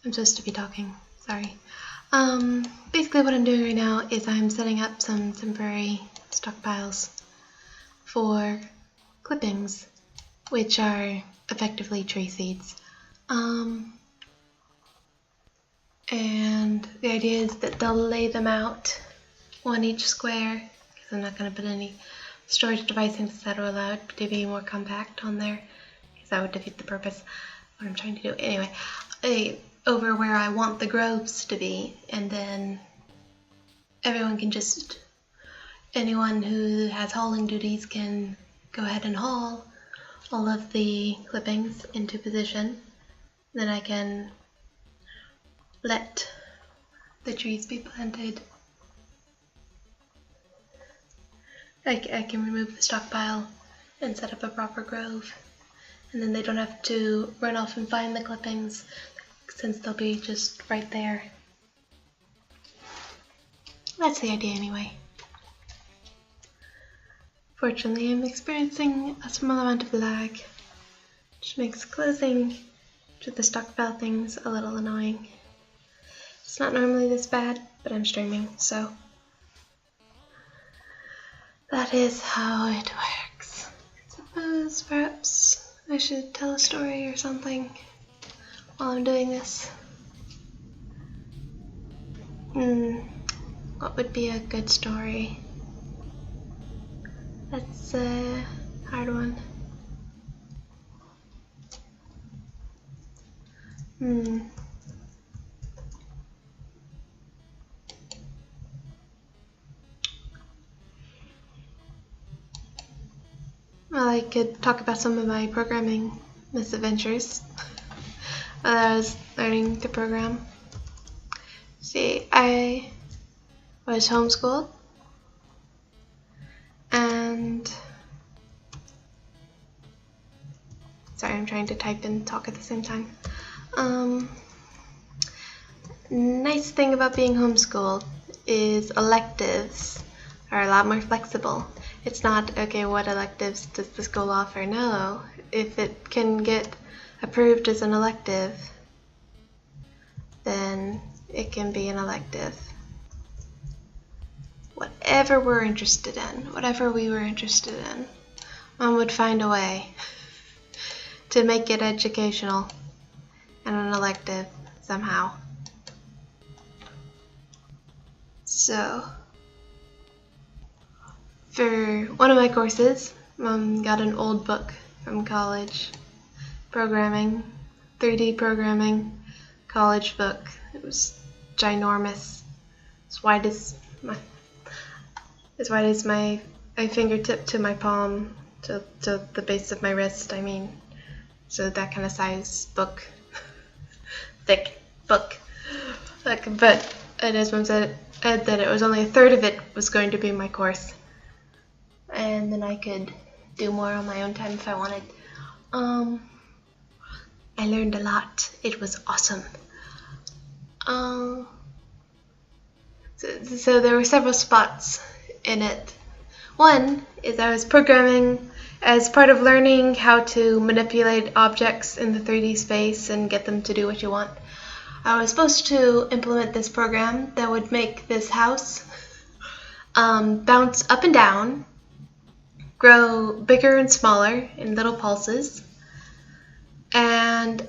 I'm supposed to be talking, sorry. Basically what I'm doing right now is I'm setting up some temporary stockpiles for clippings, which are effectively tree seeds. And the idea is that they'll lay them out on each square, because I'm not going to put any storage devices that will allow it to be more compact on there, because that would defeat the purpose of what I'm trying to do. Anyway, over where I want the groves to be, and then everyone can just, anyone who has hauling duties can go ahead and haul all of the clippings into position. Then I can let the trees be planted. I can remove the stockpile and set up a proper grove, and then they don't have to run off and find the clippings, since they'll be just right there. That's the idea anyway. Fortunately, I'm experiencing a small amount of lag, which makes closing to the stockpile things a little annoying. It's not normally this bad, but I'm streaming, so that is how it works. I suppose perhaps I should tell a story or something while I'm doing this. What would be a good story? That's a hard one. Well, I could talk about some of my programming misadventures while I was learning to program. See, I was homeschooled, and sorry, I'm trying to type and talk at the same time. Nice thing about being homeschooled is electives are a lot more flexible. It's not, okay, what electives does the school offer? No, if it can get approved as an elective, then it can be an elective. whatever we're interested in, whatever we were interested in. Mom would find a way to make it educational and an elective somehow. So, for one of my courses, Mom got an old book from college, programming, 3D programming, college book. It was ginormous, as wide as my fingertip to my palm, to the base of my wrist. I mean, so that kind of size book, thick book. But as Mom said that it was only a third of it was going to be my course, and then I could do more on my own time if I wanted. I learned a lot. It was awesome. So there were several spots in it. One is I was programming as part of learning how to manipulate objects in the 3D space and get them to do what you want. I was supposed to implement this program that would make this house bounce up and down, grow bigger and smaller in little pulses, and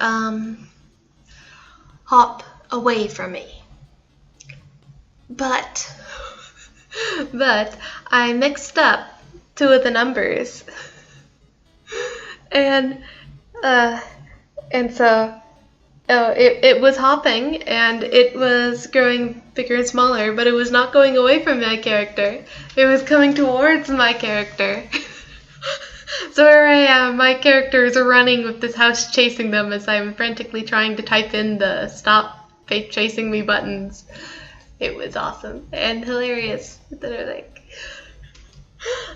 hop away from me. But I mixed up two of the numbers, and so it was hopping and it was growing bigger and smaller, but it was not going away from my character. It was coming towards my character. So here I am, my characters are running with this house chasing them as I'm frantically trying to type in the stop chasing me buttons. It was awesome and hilarious.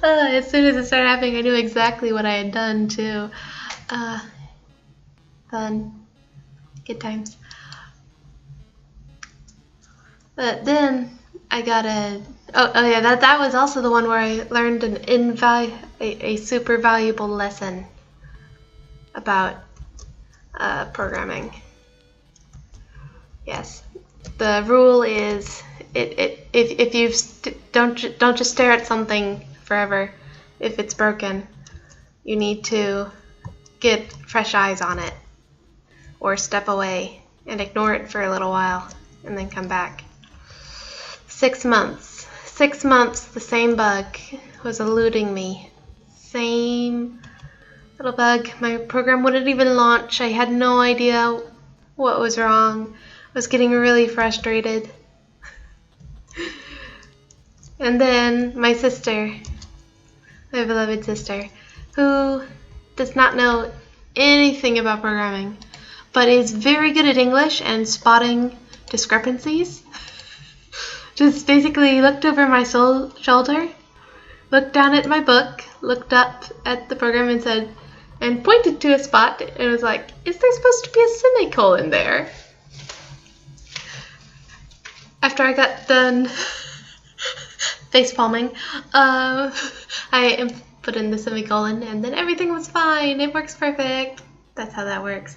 As soon as it started happening, I knew exactly what I had done too. Fun. Good times. But then I got that was also the one where I learned a super valuable lesson about programming. Yes, the rule is if you don't just stare at something forever. If it's broken, you need to get fresh eyes on it, or step away and ignore it for a little while and then come back. 6 months. 6 months, the same bug was eluding me. Same little bug. My program wouldn't even launch. I had no idea what was wrong. I was getting really frustrated. And then my sister, my beloved sister, who does not know anything about programming, but is very good at English and spotting discrepancies, just basically looked over my shoulder, looked down at my book, looked up at the program and said, and pointed to a spot and was like, is there supposed to be a semicolon there? After I got done face palming, I put in the semicolon and then everything was fine. It works perfect. That's how that works.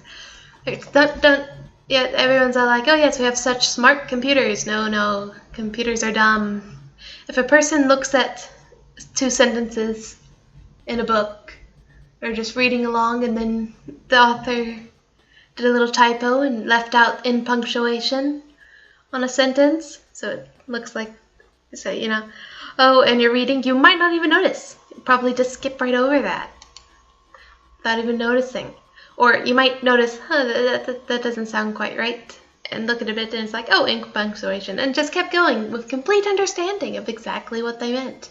Yeah, everyone's all like, oh yes, we have such smart computers. No, computers are dumb. If a person looks at 2 sentences in a book, or just reading along, and then the author did a little typo and left out in punctuation on a sentence, so it looks like, so oh, and you're reading, you might not even notice. You probably just skip right over that without even noticing. Or you might notice, that doesn't sound quite right, and look at a bit and it's like, oh, in punctuation, and just kept going with complete understanding of exactly what they meant.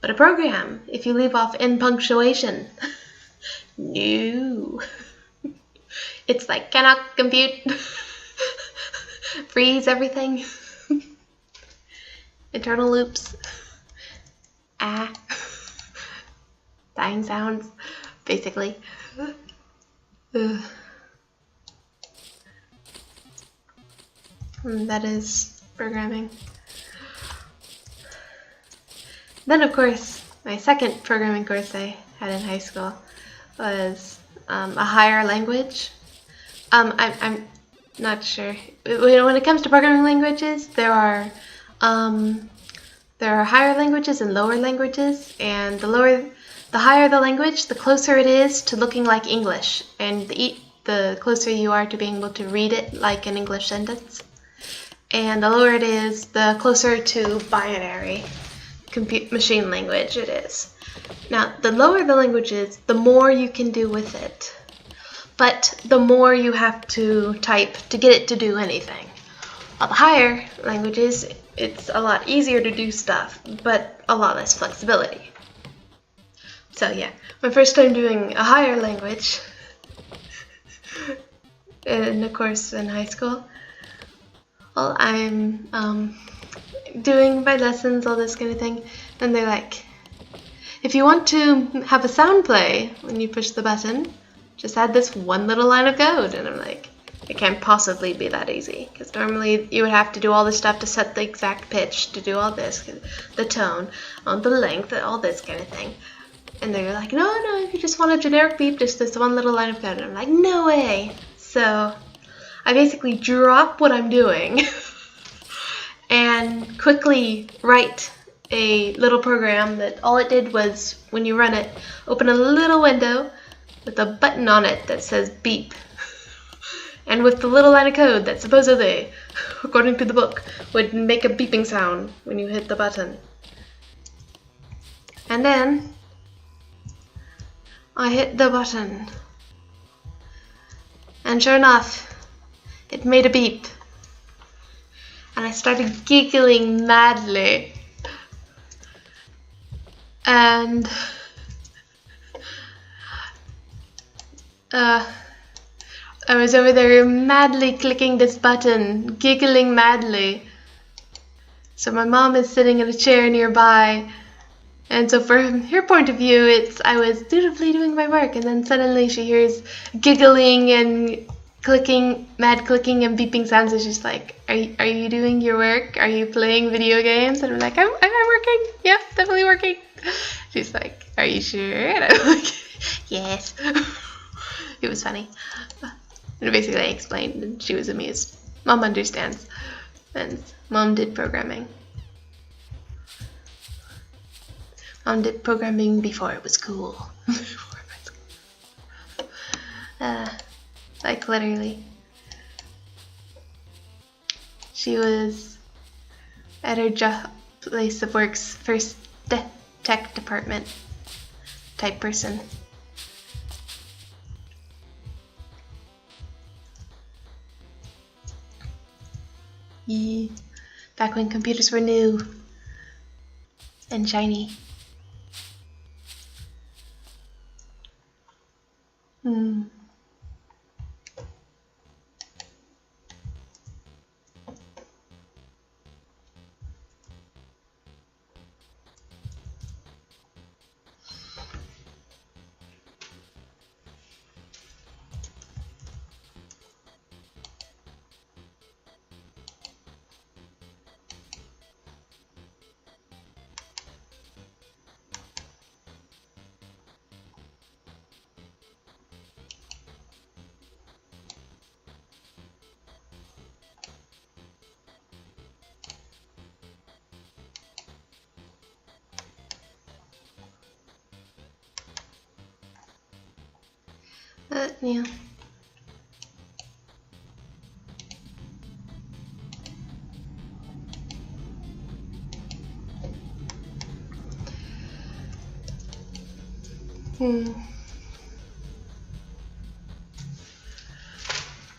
But a program, if you leave off in punctuation, no. It's like, cannot compute, freeze everything, internal loops, dying sounds, basically. That is programming. Then, of course, my second programming course I had in high school was a higher language. I'm not sure. When it comes to programming languages, there are there are higher languages and lower languages, and the higher the language, the closer it is to looking like English, and the closer you are to being able to read it like an English sentence. And the lower it is, the closer to binary machine language it is. Now, the lower the language is, the more you can do with it. But the more you have to type to get it to do anything. While the higher languages, it's a lot easier to do stuff, but a lot less flexibility. So yeah, my first time doing a higher language in a course in high school. Well, I'm doing my lessons, all this kind of thing, and they're like, if you want to have a sound play when you push the button, just add this one little line of code. And I'm like, it can't possibly be that easy, because normally you would have to do all this stuff to set the exact pitch, to do all this, the tone, the length, all this kind of thing. And they're like, no, if you just want a generic beep, just this one little line of code. And I'm like, no way. So I basically drop what I'm doing and quickly write a little program that all it did was, when you run it, open a little window with a button on it that says beep. And with the little line of code that supposedly, according to the book, would make a beeping sound when you hit the button. And then I hit the button. And sure enough, it made a beep. And I started giggling madly. And I was over there madly clicking this button, giggling madly. So my mom is sitting in a chair nearby, and so from her point of view, I was dutifully doing my work, and then suddenly she hears giggling and clicking, mad clicking and beeping sounds, and she's like, are you doing your work? Are you playing video games? And I'm like, I'm working. Yep, definitely working. She's like, are you sure? And I'm like, yes. It was funny. And basically I explained, and she was amused. Mom understands. And Mom did programming. Mom did programming before it was cool. Like literally. She was at her job place of work's first tech department type person. Yeah. Back when computers were new and shiny. Yeah.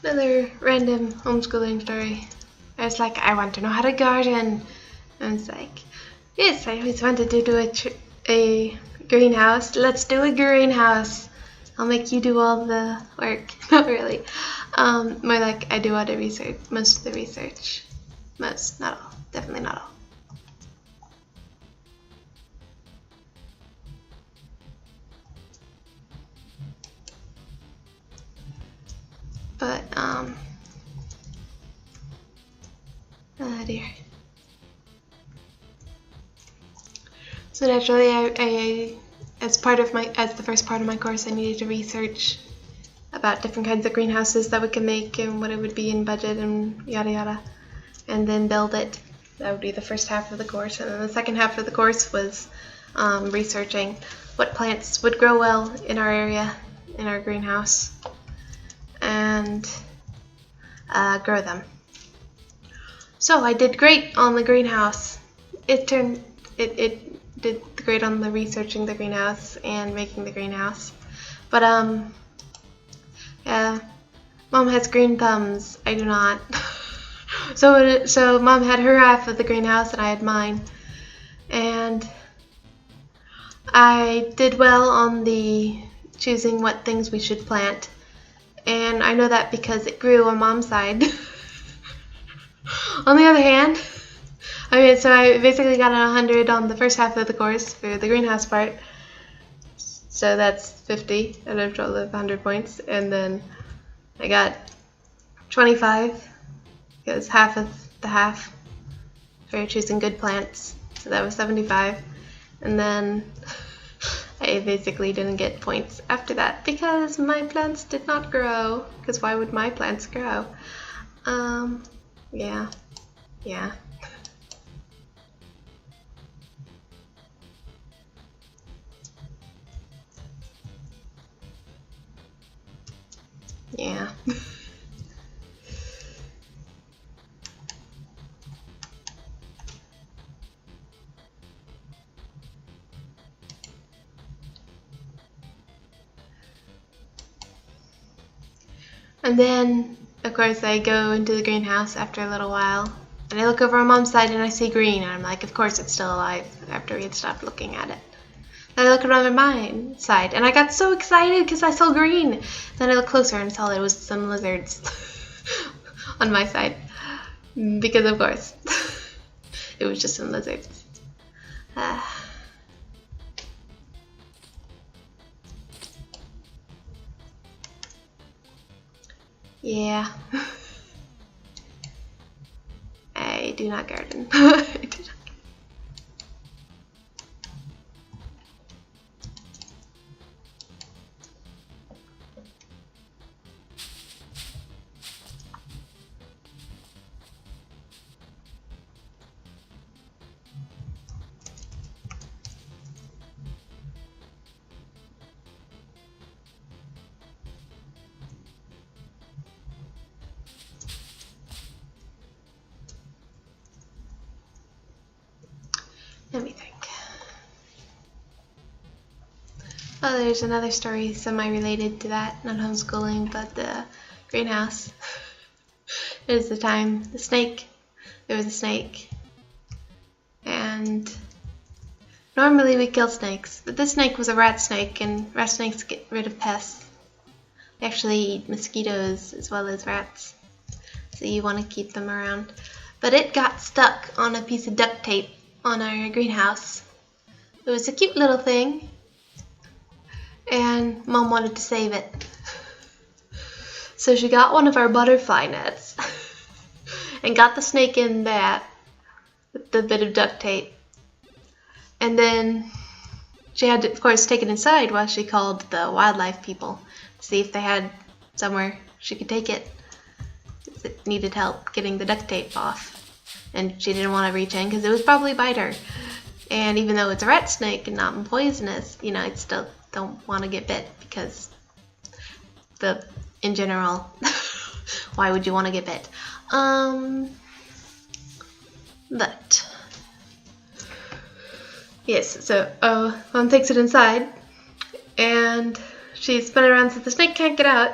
Another random homeschooling story. I was like, I want to know how to garden. And I was like, yes, I always wanted to do a greenhouse. Let's do a greenhouse. I'll make you do all the work. Not really. More like I do all the research, most of the research. Most, not all. Definitely not all. But, oh dear. So naturally, I as the first part of my course, I needed to research about different kinds of greenhouses that we can make and what it would be in budget and yada yada, and then build it. That would be the first half of the course, and then the second half of the course was researching what plants would grow well in our area, in our greenhouse, and grow them. So I did great on the greenhouse. It did great on the researching the greenhouse and making the greenhouse. But yeah, Mom has green thumbs. I do not. So Mom had her half of the greenhouse and I had mine. And I did well on the choosing what things we should plant. And I know that because it grew on Mom's side. On the other hand, so I basically got 100 on the first half of the course for the greenhouse part. So that's 50 out of 100 points. And then I got 25, because half of the half for choosing good plants. So that was 75. And then I basically didn't get points after that because my plants did not grow. Because why would my plants grow? Yeah. Yeah. Yeah. And then, of course, I go into the greenhouse after a little while, and I look over on Mom's side and I see green, and I'm like, of course it's still alive, after we had stopped looking at it. Then I look around on my side, and I got so excited because I saw green. Then I looked closer and saw that it was some lizards on my side, because of course, it was just some lizards. Yeah. I do not garden. I do not. Let me think. Oh, there's another story semi-related to that, not homeschooling, but the greenhouse. It was the time, there was a snake, and normally we kill snakes, but this snake was a rat snake, and rat snakes get rid of pests. They actually eat mosquitoes as well as rats, so you want to keep them around. But it got stuck on a piece of duct tape on our greenhouse. It was a cute little thing, and Mom wanted to save it. So she got one of our butterfly nets and got the snake in that with the bit of duct tape. And then she had to, of course, take it inside while she called the wildlife people to see if they had somewhere she could take it. It needed help getting the duct tape off. And she didn't want to reach in because it would probably bite her. And even though it's a rat snake and not poisonous, you know, I still don't want to get bit because in general, why would you want to get bit? But yes, so Mom takes it inside and she spun it around so the snake can't get out,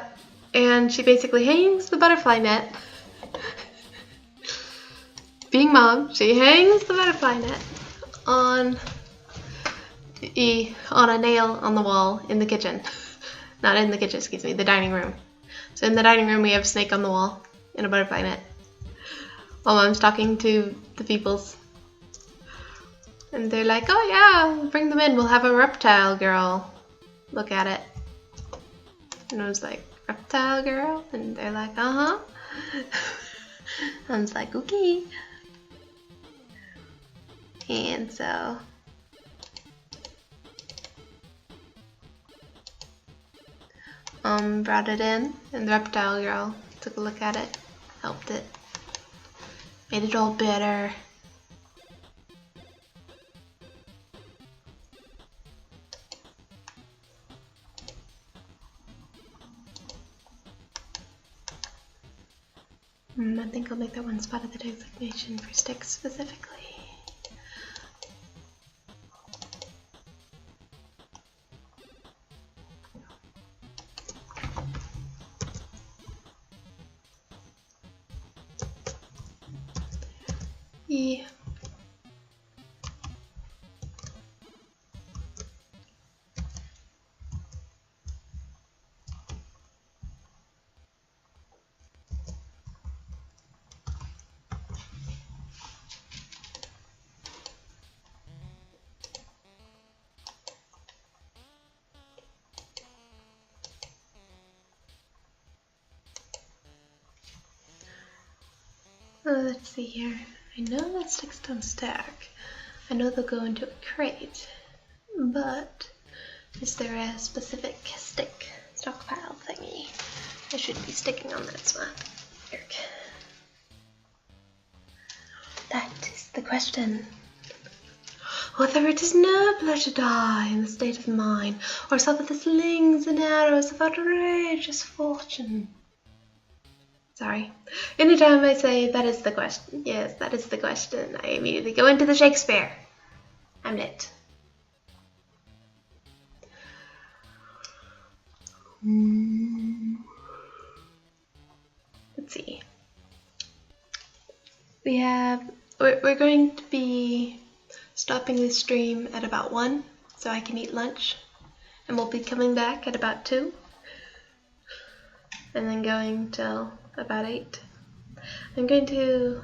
and she basically hangs the butterfly net. Being Mom, she hangs the butterfly net on a nail on the wall in the kitchen. Not in the kitchen, excuse me, the dining room. So in the dining room we have a snake on the wall in a butterfly net while Mom's talking to the peoples. And they're like, oh yeah, bring them in, we'll have a reptile girl look at it. And I was like, reptile girl? And they're like, uh-huh. I was like, okay. And so brought it in, and the reptile girl took a look at it, helped it, made it all better, I think I'll make that one spot of the designation for sticks specifically. Yeah. Let's see here. I know that sticks don't stack. I know they'll go into a crate, but is there a specific stick stockpile thingy I should be sticking on that spot? Eric. That is the question. Whether it is nobler to die in the state of mind, or suffer the slings and arrows of outrageous fortune. Sorry. Anytime I say that is the question, yes, that is the question, I immediately go into the Shakespeare. Hamlet. Let's see. We're going to be stopping the stream at about 1, so I can eat lunch, and we'll be coming back at about 2, and then going till about 8. I'm going to,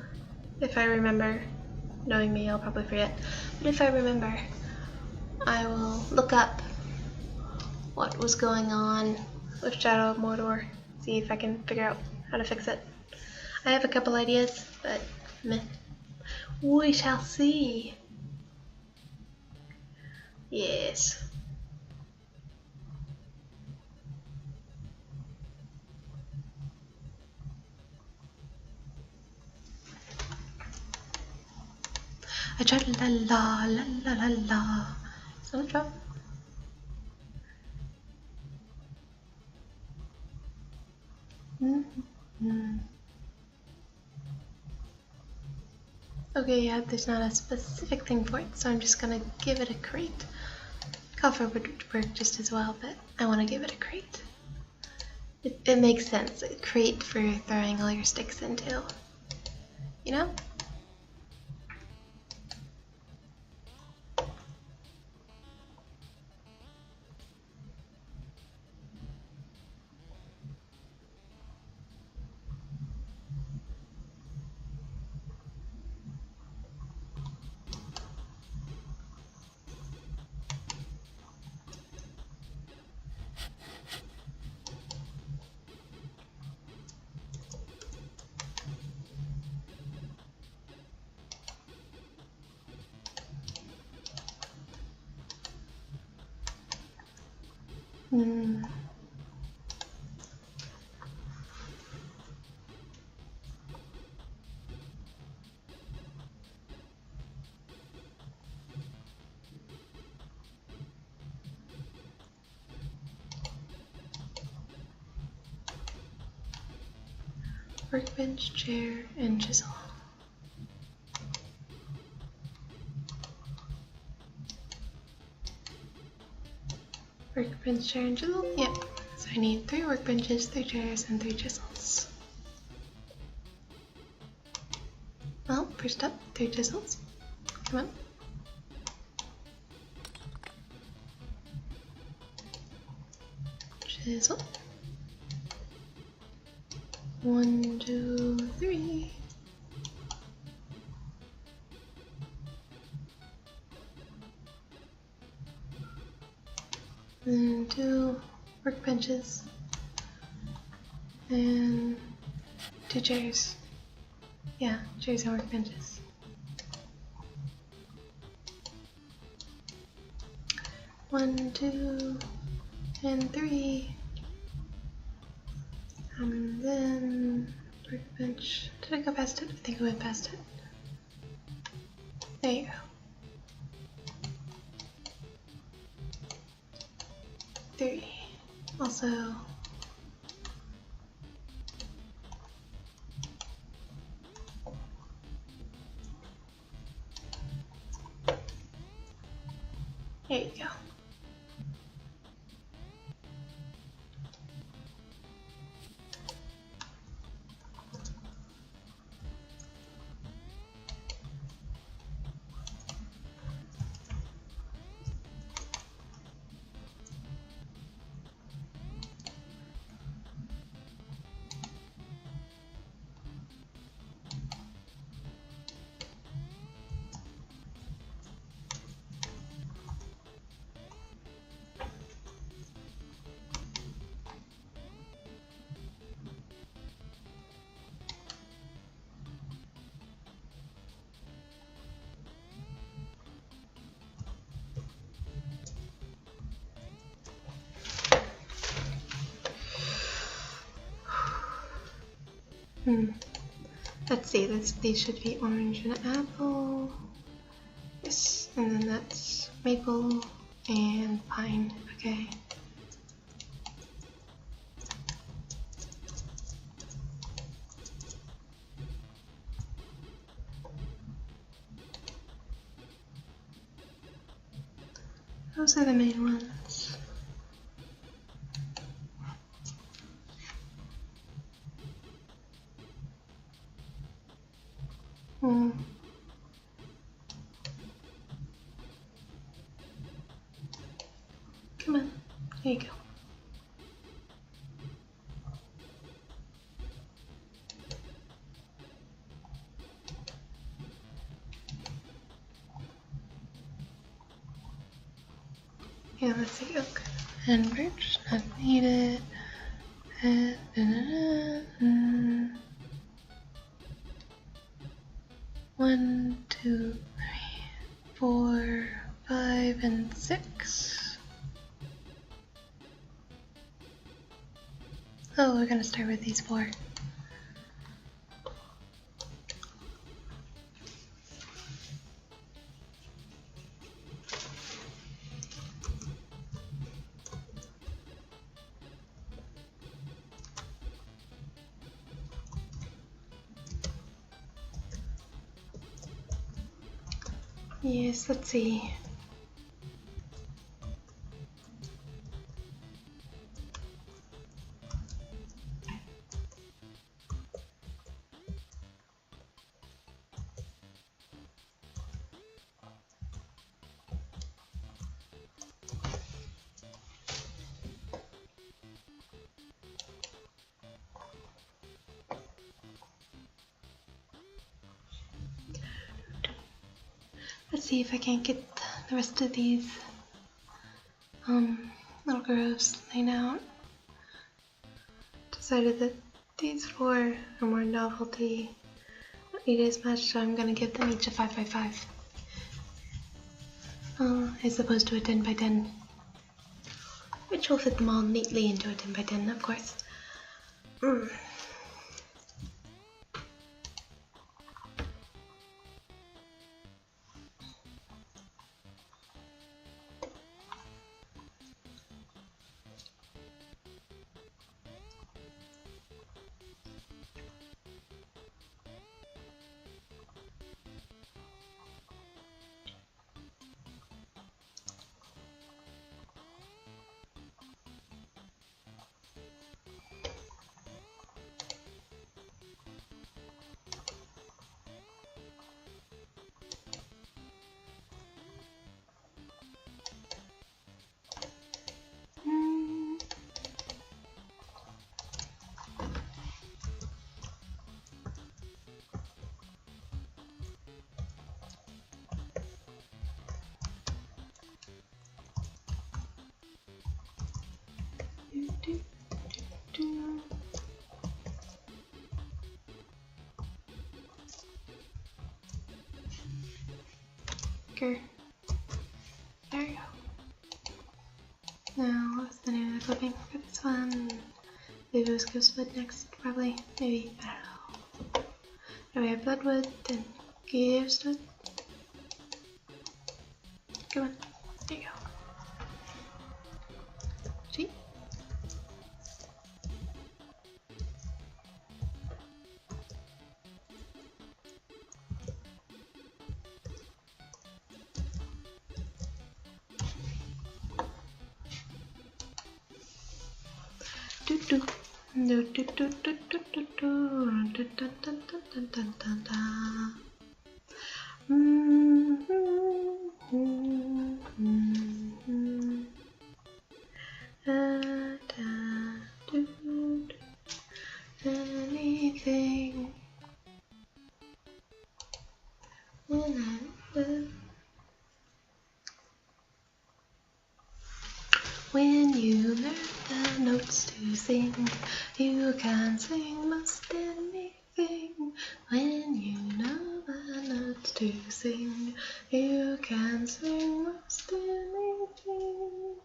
if I remember, knowing me, I'll probably forget, but if I remember, I will look up what was going on with Shadow of Mordor, see if I can figure out how to fix it. I have a couple ideas, but meh. We shall see. Yes. I tried la la la la la la. So drop. Okay, yeah, there's not a specific thing for it, so I'm just gonna give it a crate. Coffer would work just as well, but I want to give it a crate. It makes sense, a crate for throwing all your sticks into, you know? Workbench, chair, and chisel. Workbench, chair, and chisel? Yep. So I need 3 workbenches, 3 chairs, and 3 chisels. Well, first up, 3 chisels. Come on. Chisel. 1, 2, 3. And 2 workbenches. And 2 chairs. Yeah, chairs and workbenches. One, 2, and 3. And then workbench. Did I go past it? I think I went past it. There you go. 3. Also There you go. Let's see, these should be orange and apple. Yes, and then that's maple and pine. Okay. Those are the main ones. Come on, there you go. Yeah, let's see, oak and birch, not needed. One, two, three, 4, 5, and 6. Oh, we're gonna start with these 4. Yes, let's see. Let's see if I can't get the rest of these little groves laid out. Decided that these 4 are more novelty, don't need as much, so I'm gonna give them each a 5x5. As opposed to a 10x10, which will fit them all neatly into a 10x10, of course. Okay. There you go. Now, what's the name of the clipping for this one? Maybe it was Ghostwood next, probably. Maybe, I don't know. Now we have Bloodwood, then Ghostwood. Come on, there you go. See? Anything. When you learn the notes to sing, you can sing most anything. When you know the notes to sing, you can sing most anything.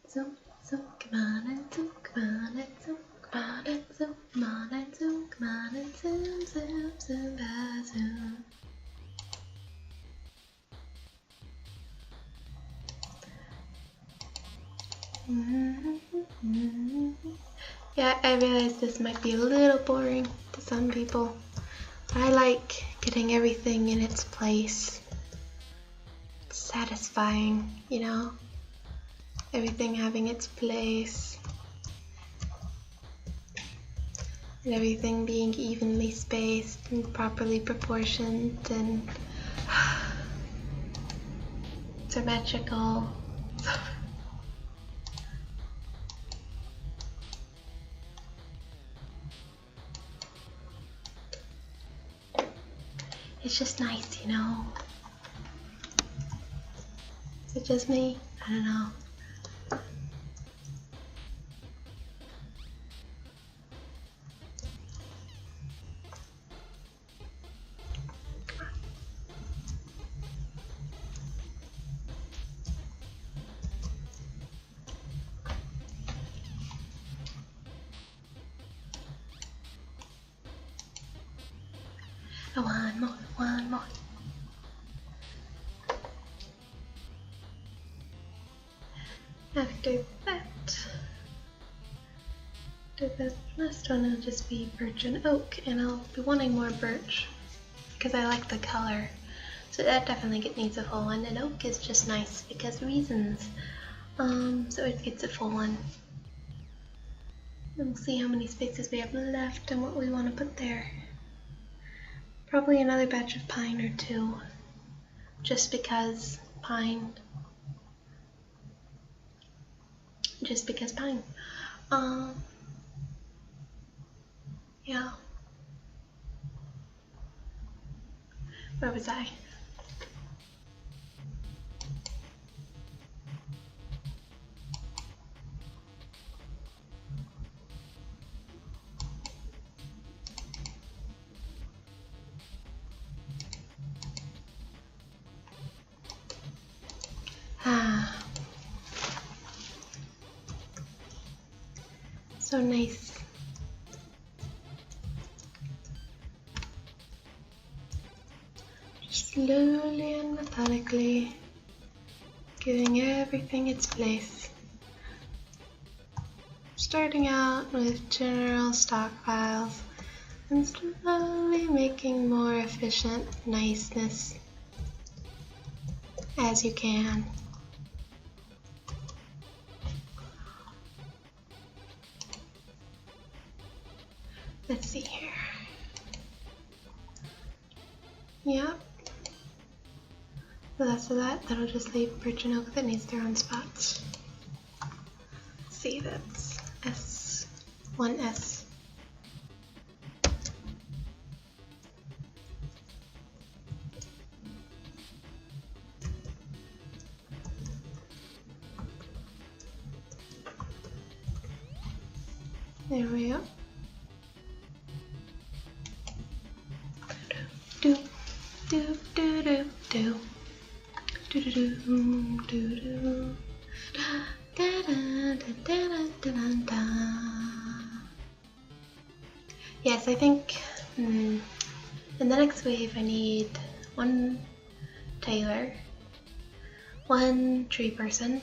Zoom, zoom, come on and zoom, come on and zoom, come on and zoom, come on and zoom, come on and zoom, zoom, zoom, ba, zoom. Yeah, I realize this might be a little boring to some people. I like getting everything in its place. It's satisfying, you know? Everything having its place. And everything being evenly spaced and properly proportioned and symmetrical. It's just nice, you know? Is it just me? I don't know. Oh, one more, one more. After that, the last one will just be birch and oak, and I'll be wanting more birch because I like the color. So that definitely needs a full one, and oak is just nice because reasons. So it gets a full one. And we'll see how many spaces we have left and what we want to put there. Probably another batch of pine or two, just because pine. Just because pine. Yeah. Where was I? So nice. Just slowly and methodically giving everything its place. Starting out with general stockpiles and slowly making more efficient niceness as you can. Let's see here. Yep. The rest of that'll just leave birch and oak that needs their own spots. Let's see, that's S, 1S. There we go. Do do do do do do do do do do da da da da da da da. Yes, I think in the next wave I need one tailor, one tree person,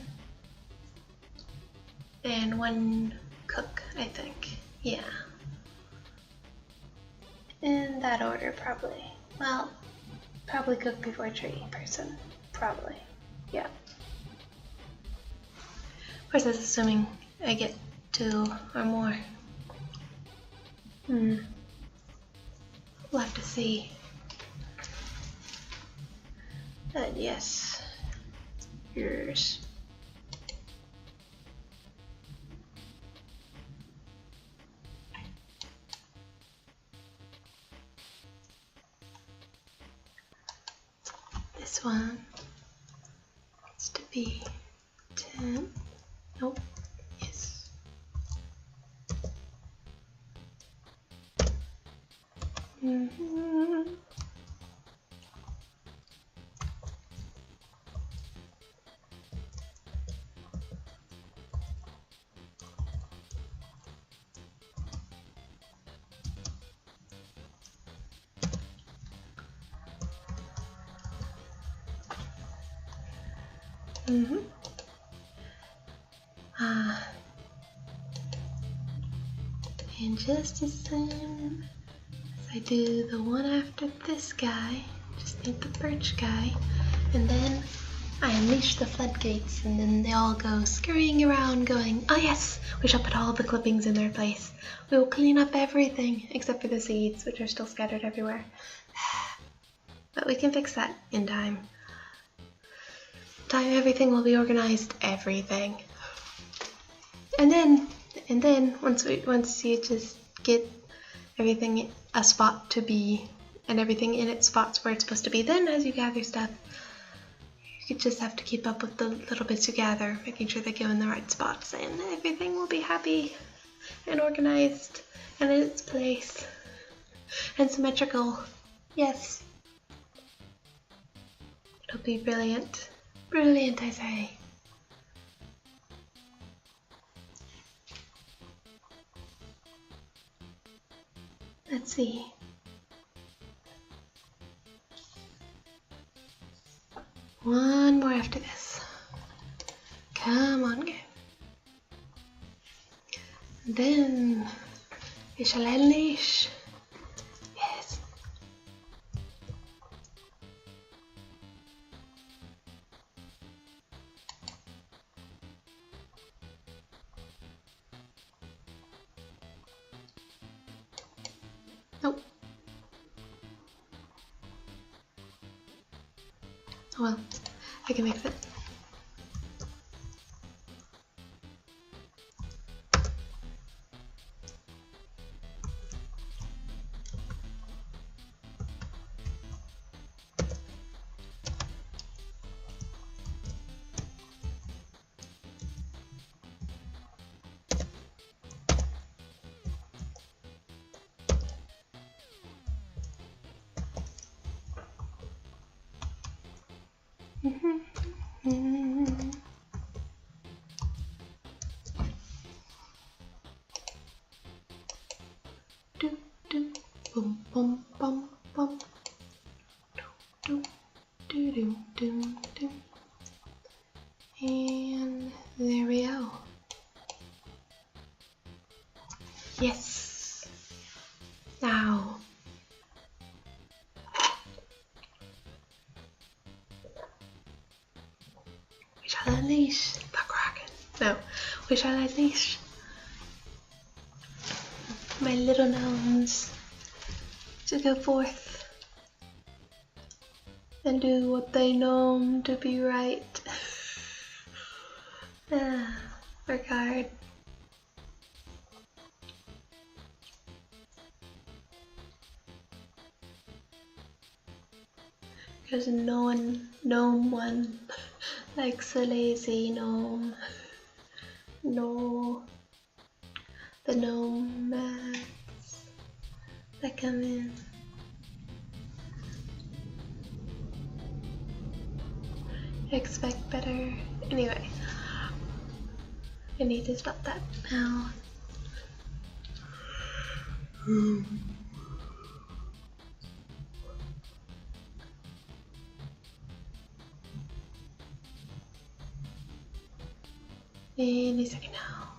and one cook, I think. Yeah. In that order, probably. Well, probably cook before tree person. Probably. Yeah. Of course, that's assuming I get 2 or more. We'll have to see. But yes. Yours. This one needs to be 10. Nope. Yes. And just as soon as I do the one after this guy, just need the birch guy, and then I unleash the floodgates, and then they all go scurrying around going, oh yes, we shall put all the clippings in their place. We will clean up everything except for the seeds, which are still scattered everywhere. But we can fix that in time. Time everything will be organized, everything. And then once you just get everything a spot to be and everything in its spots where it's supposed to be, then as you gather stuff, you just have to keep up with the little bits you gather, making sure they go in the right spots, and everything will be happy and organized and in its place and symmetrical. Yes. It'll be brilliant. Brilliant, I say. Let's see. One more after this. Come on, game. Then we shall unleash. Yes. Nope. Oh well, I can mix it. Do do boom boom boom boom. Do do do do do. And there we go. Yes. Now. We shall unleash the Kraken. No, we shall unleash my little gnomes to go forth and do what they know to be right. Work hard. Because no one likes a lazy gnome. No. The nomads that come in. Expect better. Anyway, I need to stop that now. Any second now.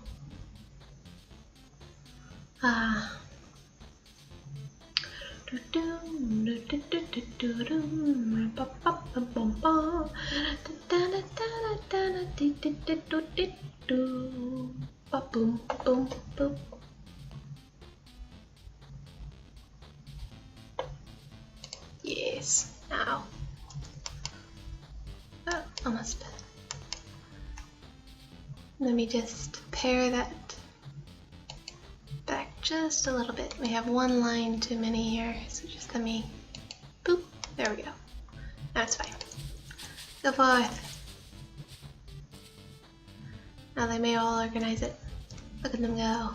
Yes, now. Oh, almost. Let me just pare that back just a little bit. We have one line too many here, so just let me, boop, there we go. That's fine. Go forth. Now they may all organize it. Look at them go.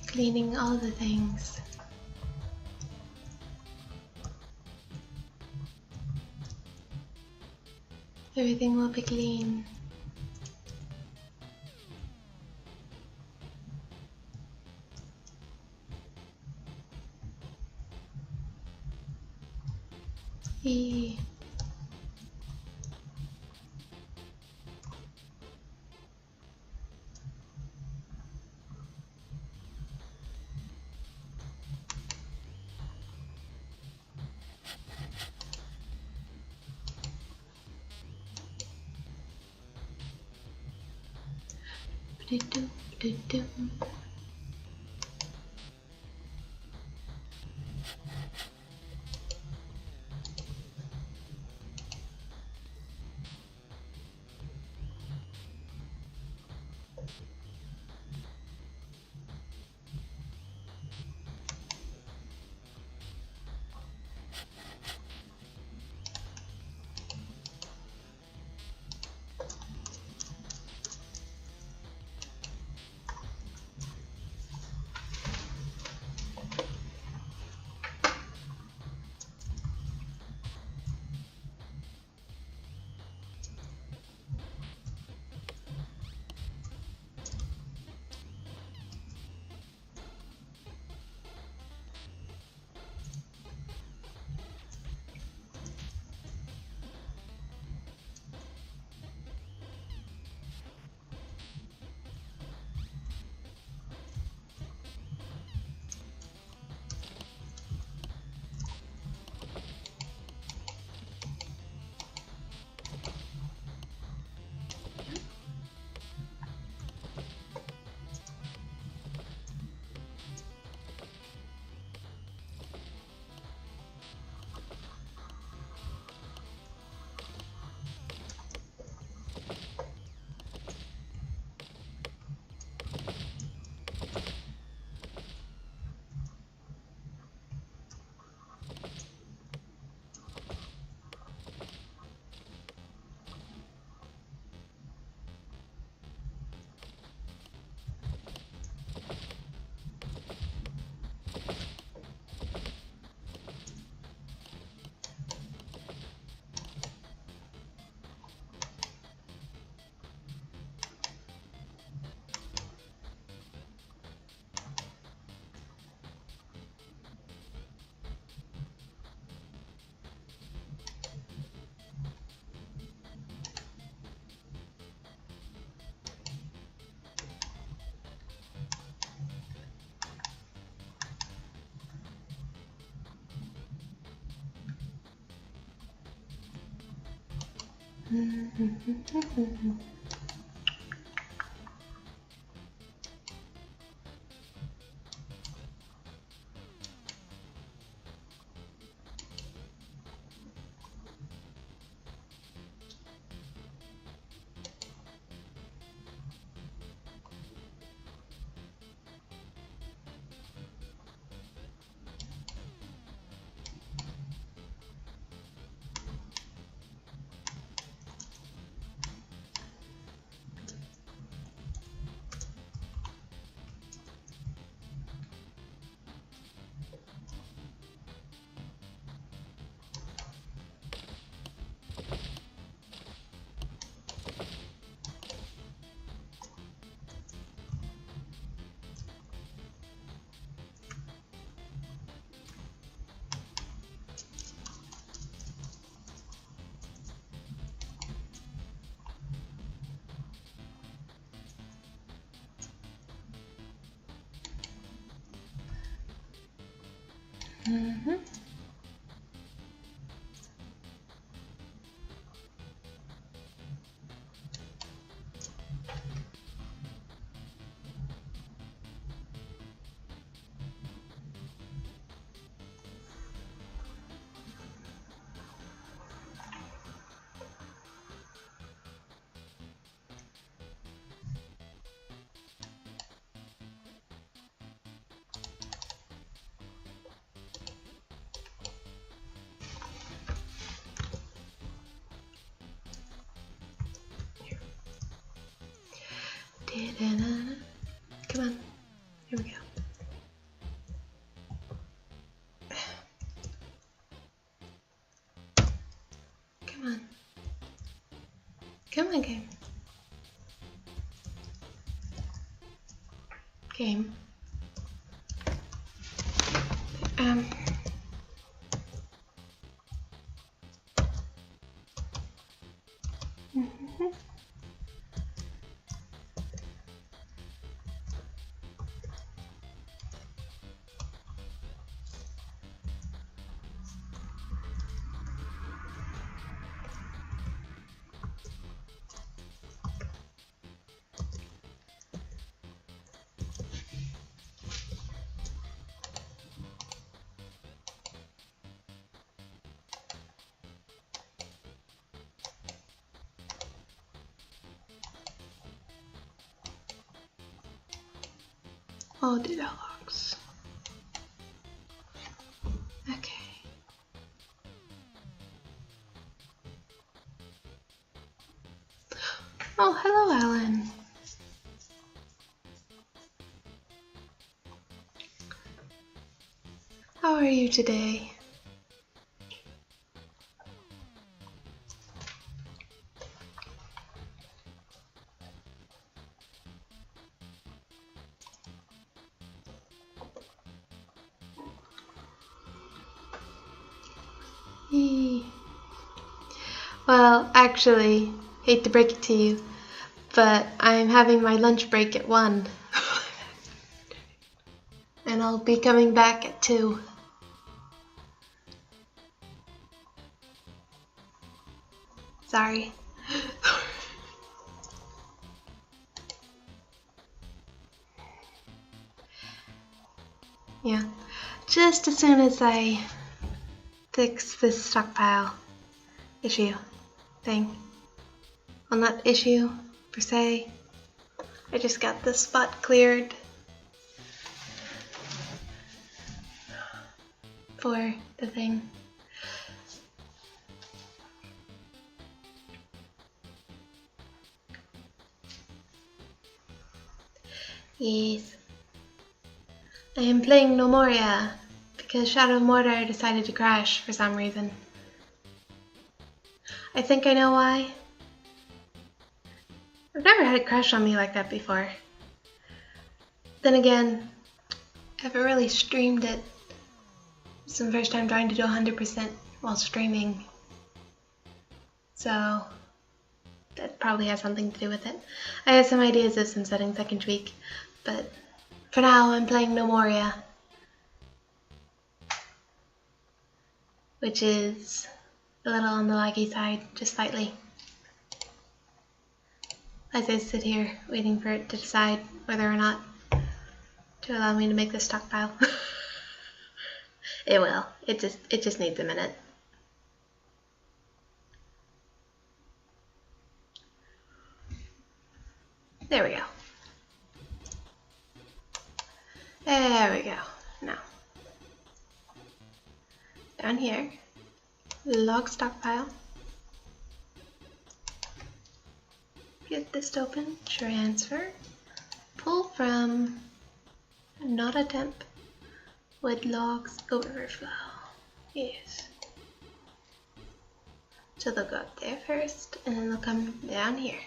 Cleaning all the things. Everything will be clean. E. Do-do-do-do. Mm-hmm. Come on. Here we go. Come on. Come on, game. Game. Mm-hmm. Oh, data logs. Okay. Oh, hello, Alan. How are you today? Eee. Well, actually, hate to break it to you, but I'm having my lunch break at 1. And I'll be coming back at 2. Sorry. Yeah. Just as soon as I fix this stockpile issue thing. Well, not issue per se. I just got this spot cleared for the thing. Yes. I am playing Gnomoria because Shadow of Mordor decided to crash for some reason. I think I know why. I've never had it crash on me like that before. Then again, I haven't really streamed it. It's the first time trying to do 100% while streaming. So that probably has something to do with it. I have some ideas of some settings I can tweak, but for now I'm playing Gnomoria, which is a little on the laggy side, just slightly. As I sit here waiting for it to decide whether or not to allow me to make this stockpile. It will. It just needs a minute. There we go. There we go. Now, down here, log stockpile. Get this open, transfer, pull from not a temp, wood logs overflow. Yes. So they'll go up there first, and then they'll come down here.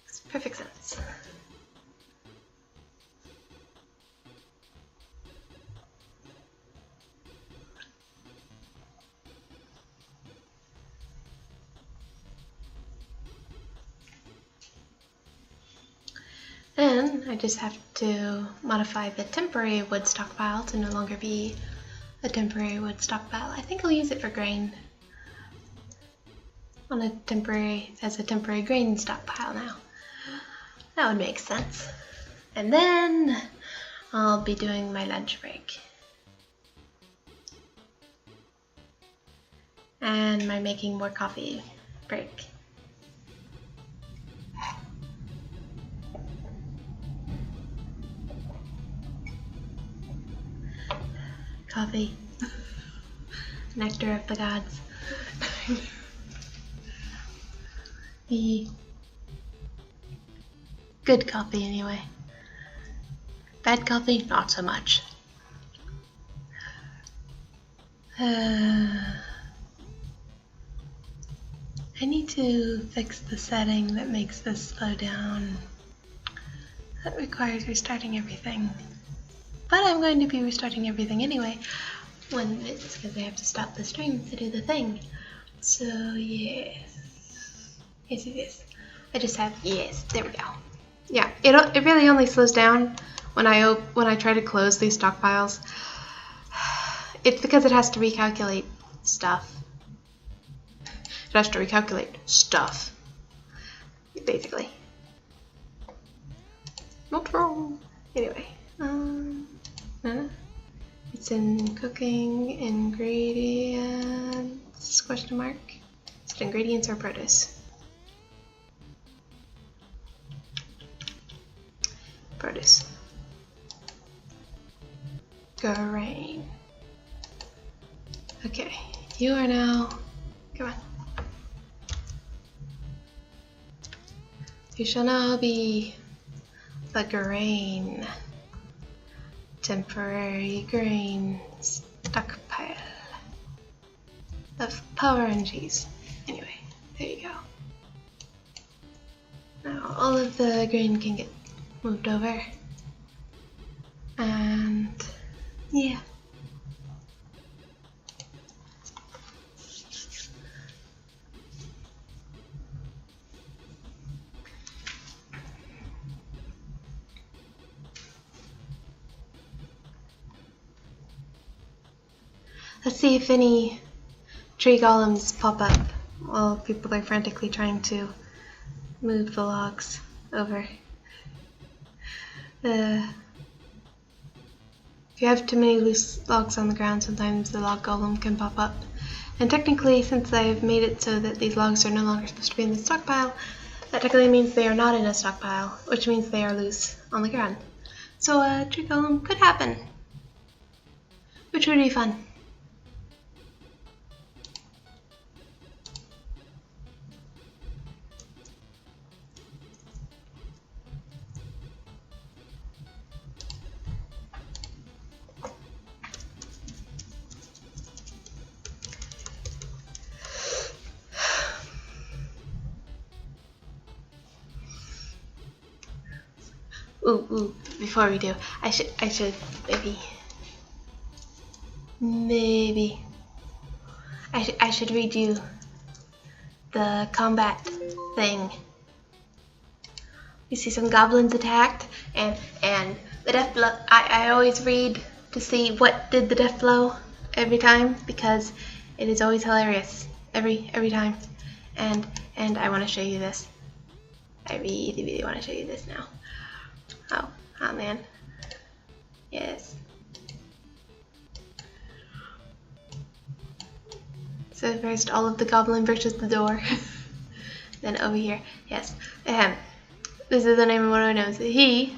Makes perfect sense. Then I just have to modify the temporary wood stockpile to no longer be a temporary wood stockpile. I think I'll use it for grain. As a temporary grain stockpile now. That would make sense. And then I'll be doing my lunch break. And my making more coffee break. Coffee. Nectar of the gods. The good coffee anyway. Bad coffee, not so much. I need to fix the setting that makes this slow down. That requires restarting everything. But I'm going to be restarting everything anyway. When it's because I have to stop the stream to do the thing. So yes. Yes. I just have yes. There we go. Yeah, it really only slows down when I try to close these stockpiles. It's because it has to recalculate stuff. It has to recalculate stuff, basically. Not wrong. Anyway, it's in cooking ingredients? Question mark. Is it ingredients or produce? Produce. Grain. Okay, you are now. Come on. You shall now be the grain. Temporary grain stockpile of power and cheese. Anyway, there you go. Now all of the grain can get moved over. And yeah. Let's see if any tree golems pop up while people are frantically trying to move the logs over. If you have too many loose logs on the ground, sometimes the log golem can pop up. And technically, since I've made it so that these logs are no longer supposed to be in the stockpile, that technically means they are not in a stockpile, which means they are loose on the ground. So a tree golem could happen, which would be fun. Ooh, before we do, I should maybe I should read you the combat thing. You see some goblins attacked, and the death blow. I always read to see what did the death blow every time, because it is always hilarious every time. And I want to show you this. I really want to show you this now. Oh man. Yes. So first all of the goblin versus the door. Then over here. Yes. This is the name of one of my notes. He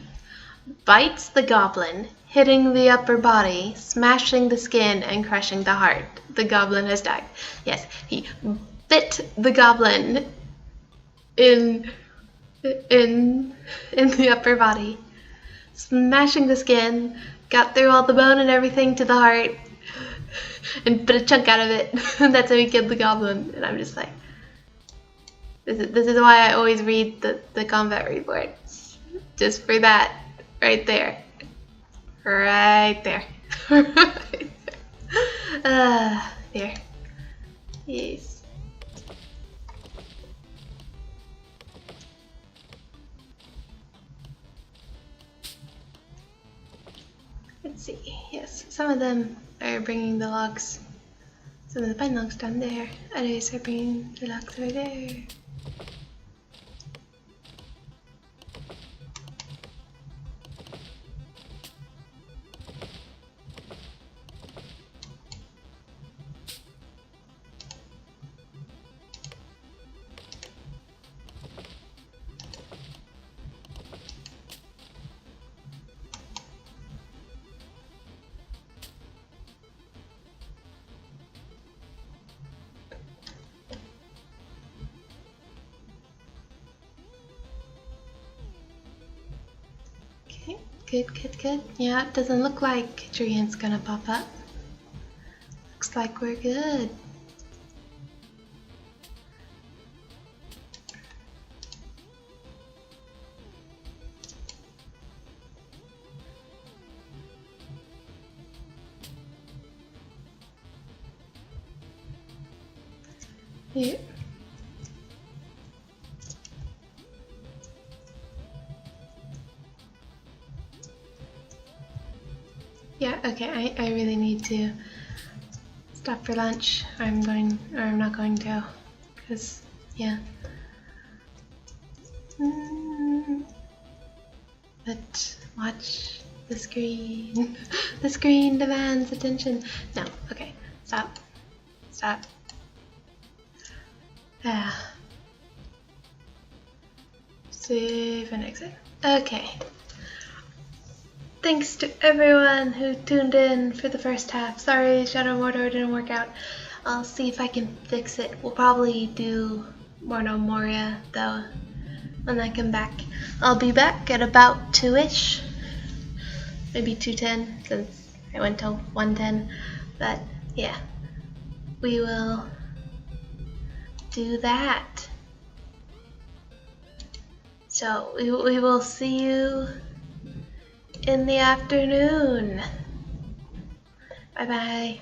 bites the goblin, hitting the upper body, smashing the skin, and crushing the heart. The goblin has died. Yes, he bit the goblin in the upper body, smashing the skin, got through all the bone and everything to the heart, and bit a chunk out of it. That's how he killed the goblin. And I'm just like, this is why I always read the combat reports, just for that right there, right there. There. Yes. Let's see. Yes, some of them are bringing the logs. Some of the pine logs down there. Others are bringing the logs over there. Okay, good. Yeah, it doesn't look like Giant's gonna pop up. Looks like we're good. Yeah. Yeah, okay, I really need to stop for lunch. I'm not going to, because, yeah. But watch the screen. The screen demands attention. No, okay, stop. Save and exit. Okay. Thanks to everyone who tuned in for the first half. Sorry, Shadow Mordor didn't work out. I'll see if I can fix it. We'll probably do more Gnomoria though when I come back. I'll be back at about 2-ish. Maybe 2:10 since I went till 1:10. But yeah, we will do that. So we will see you in the afternoon. Bye bye.